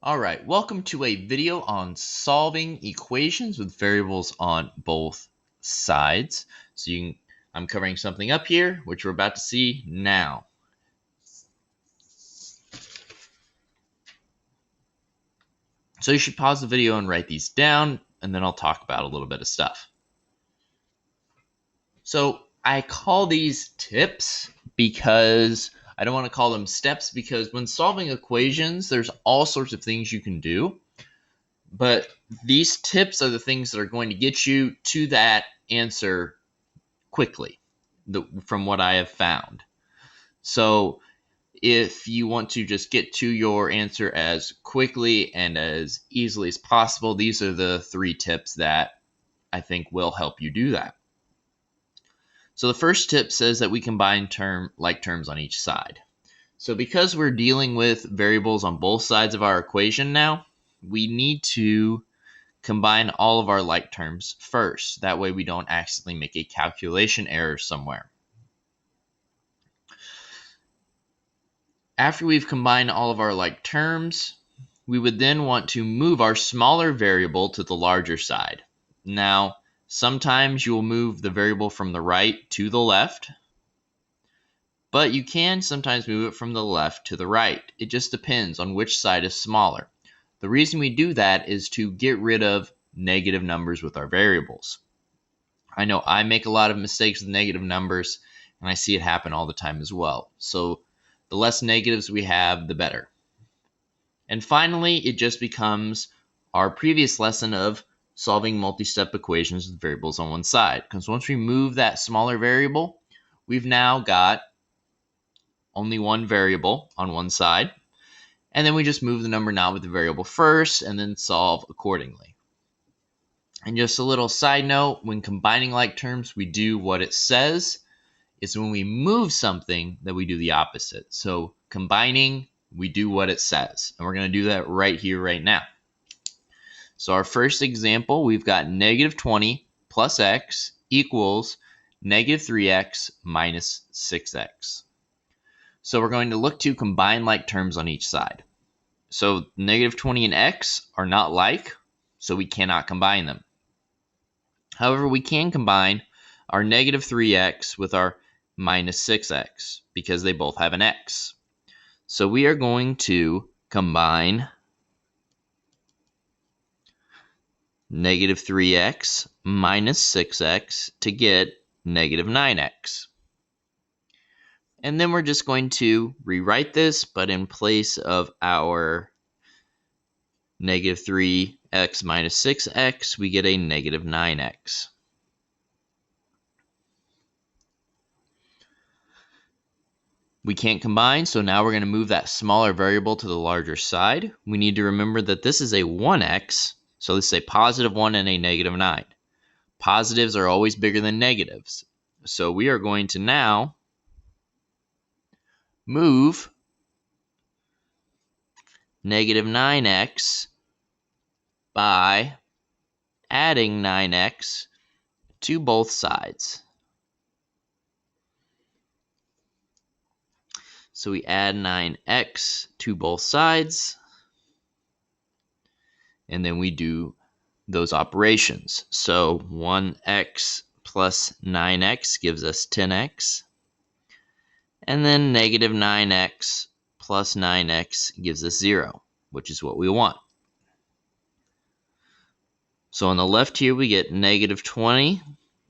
Alright, welcome to a video on solving equations with variables on both sides. I'm covering something up here, which we're about to see now. So you should pause the video and write these down, and then I'll talk about a little bit of stuff. So I call these tips because I don't want to call them steps, because when solving equations, there's all sorts of things you can do. But these tips are the things that are going to get you to that answer quickly, from what I have found. So if you want to just get to your answer as quickly and as easily as possible, these are the 3 tips that I think will help you do that. So the first tip says that we combine like terms on each side. So because we're dealing with variables on both sides of our equation now, we need to combine all of our like terms first. That way we don't accidentally make a calculation error somewhere. After we've combined all of our like terms, we would then want to move our smaller variable to the larger side. Now, sometimes you will move the variable from the right to the left, but you can sometimes move it from the left to the right. It just depends on which side is smaller. The reason we do that is to get rid of negative numbers with our variables. I know I make a lot of mistakes with negative numbers, and I see it happen all the time as well. So the less negatives we have, the better. And finally, it just becomes our previous lesson of solving multi-step equations with variables on one side. Because once we move that smaller variable, we've now got only one variable on one side. And then we just move the number not with the variable first and then solve accordingly. And just a little side note, when combining like terms, we do what it says. It's when we move something that we do the opposite. So combining, we do what it says. And we're going to do that right here, right now. So our first example, we've got negative 20 plus x equals negative 3x minus 6x. So we're going to look to combine like terms on each side. So negative 20 and x are not like, so we cannot combine them. However, we can combine our negative 3x with our minus 6x because they both have an x. So we are going to combine negative 3x minus 6x to get negative 9x. And then we're just going to rewrite this, but in place of our negative 3x minus 6x, we get a negative 9x. We can't combine, so now we're going to move that smaller variable to the larger side. We need to remember that this is a 1x, so this is a positive 1 and a negative 9. Positives are always bigger than negatives. So we are going to now move negative 9x by adding 9x to both sides. So we add 9x to both sides, and then we do those operations. So 1x plus 9x gives us 10x, and then negative 9x plus 9x gives us 0, which is what we want. So on the left here, we get negative 20,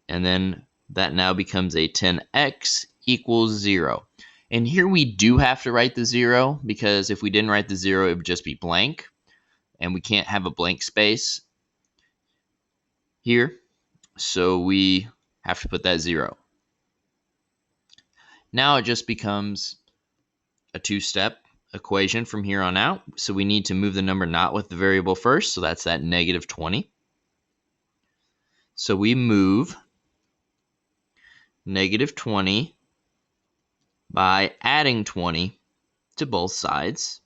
and then that now becomes a 10x equals 0. And here we do have to write the 0, because if we didn't write the 0, it would just be blank, and we can't have a blank space here, so we have to put that 0. Now it just becomes a 2-step equation from here on out. So we need to move the number not with the variable first, so that's that negative 20. So we move negative 20 by adding 20 to both sides.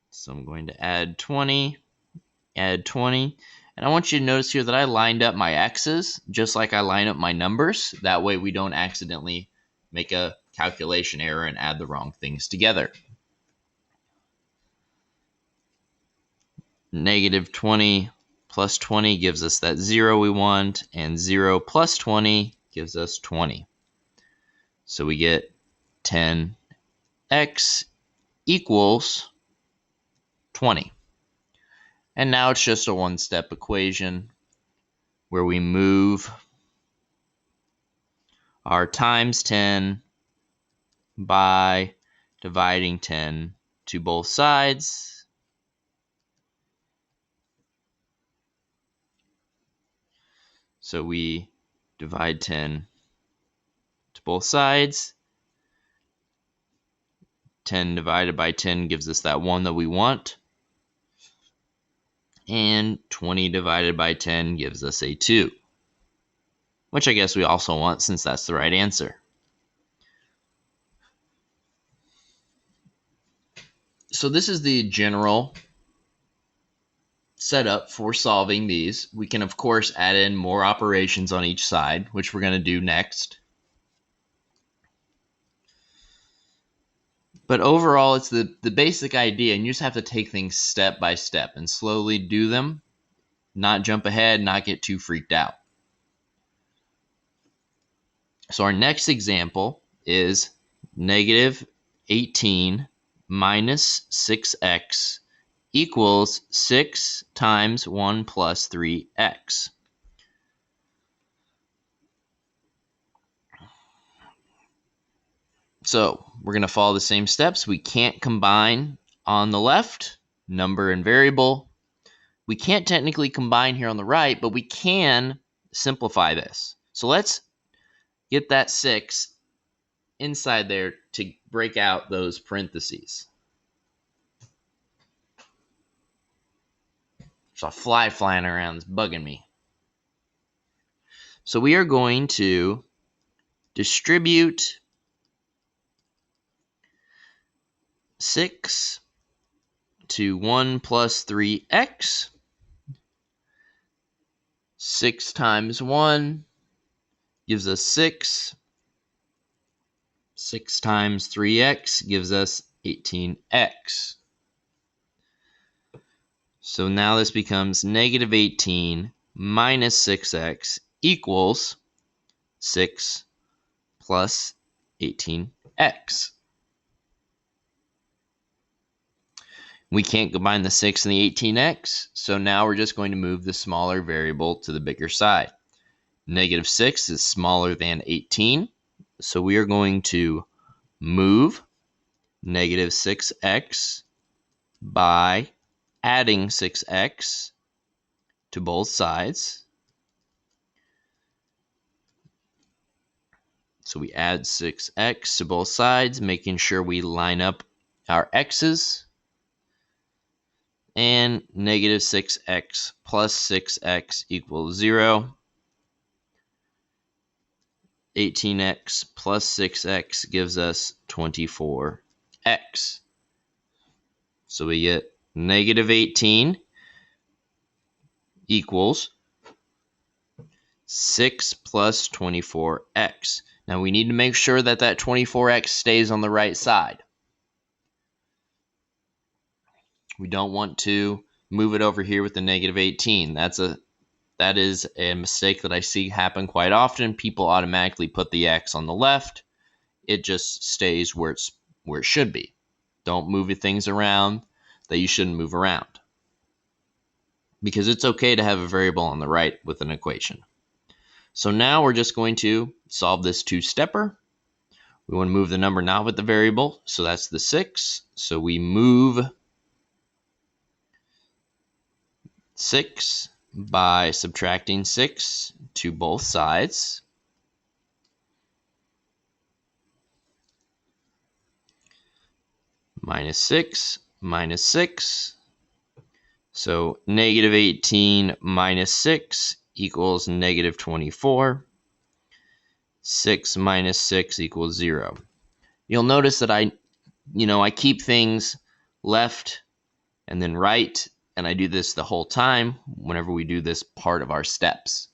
So I'm going to add 20, and I want you to notice here that I lined up my x's just like I line up my numbers. That way we don't accidentally make a calculation error and add the wrong things together. Negative 20 plus 20 gives us that 0 we want, and 0 plus 20 gives us 20. So we get 10x equals 20. And now it's just a one-step equation where we move our times 10 by dividing 10 to both sides. So we divide 10 to both sides. 10 divided by 10 gives us that 1 that we want. And 20 divided by 10 gives us a 2, which I guess we also want since that's the right answer. So this is the general setup for solving these. We can, of course, add in more operations on each side, which we're going to do next. But overall, it's the basic idea, and you just have to take things step by step and slowly do them, not jump ahead, not get too freaked out. So our next example is negative 18 minus 6x equals 6 times 1 plus 3x. So we're going to follow the same steps. We can't combine on the left, number and variable. We can't technically combine here on the right, but we can simplify this. So let's get that 6 inside there to break out those parentheses. There's a fly flying around that's bugging me. So we are going to distribute 6 to 1 plus 3x. 6 times 1 gives us 6. 6 times 3x gives us 18x. So now this becomes negative 18 minus 6x equals 6 plus 18x. We can't combine the 6 and the 18x, so now we're just going to move the smaller variable to the bigger side. Negative 6 is smaller than 18, so we are going to move negative 6x by adding 6x to both sides. So we add 6x to both sides, making sure we line up our x's. And negative 6x plus 6x equals 0. 18x plus 6x gives us 24x. So we get negative 18 equals 6 plus 24x. Now we need to make sure that that 24x stays on the right side. We don't want to move it over here with the negative 18. That is a mistake that I see happen quite often. People automatically put the x on the left. It just stays where it should be. Don't move things around that you shouldn't move around, because it's okay to have a variable on the right with an equation. So now we're just going to solve this two-stepper. We want to move the number not with the variable, so that's the 6. So we move 6 by subtracting 6 to both sides. Minus 6 minus 6. So negative 18 minus 6 equals negative 24. 6 minus 6 equals 0. You'll notice that I keep things left and then right, and I do this the whole time whenever we do this part of our steps.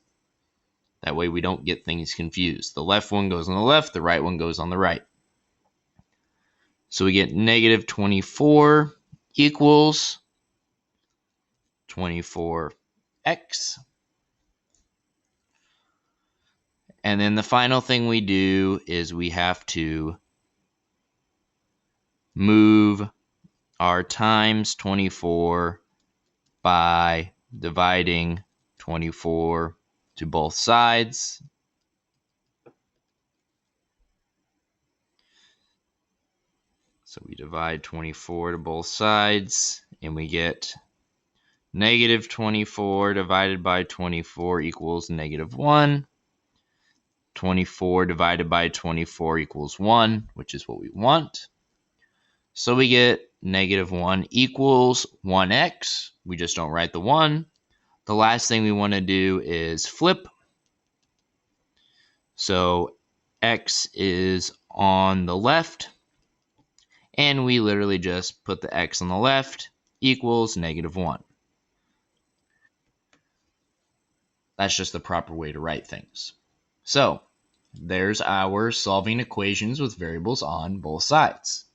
That way we don't get things confused. The left one goes on the left, the right one goes on the right. So we get negative 24 equals 24x. And then the final thing we do is we have to move our times 24 by dividing 24 to both sides. So we divide 24 to both sides, and we get negative 24 divided by 24 equals negative 1. 24 divided by 24 equals 1, which is what we want. So we get negative 1 equals 1x. We just don't write the 1. The last thing we want to do is flip. So x is on the left, and we literally just put the x on the left equals negative 1. That's just the proper way to write things. So there's our solving equations with variables on both sides.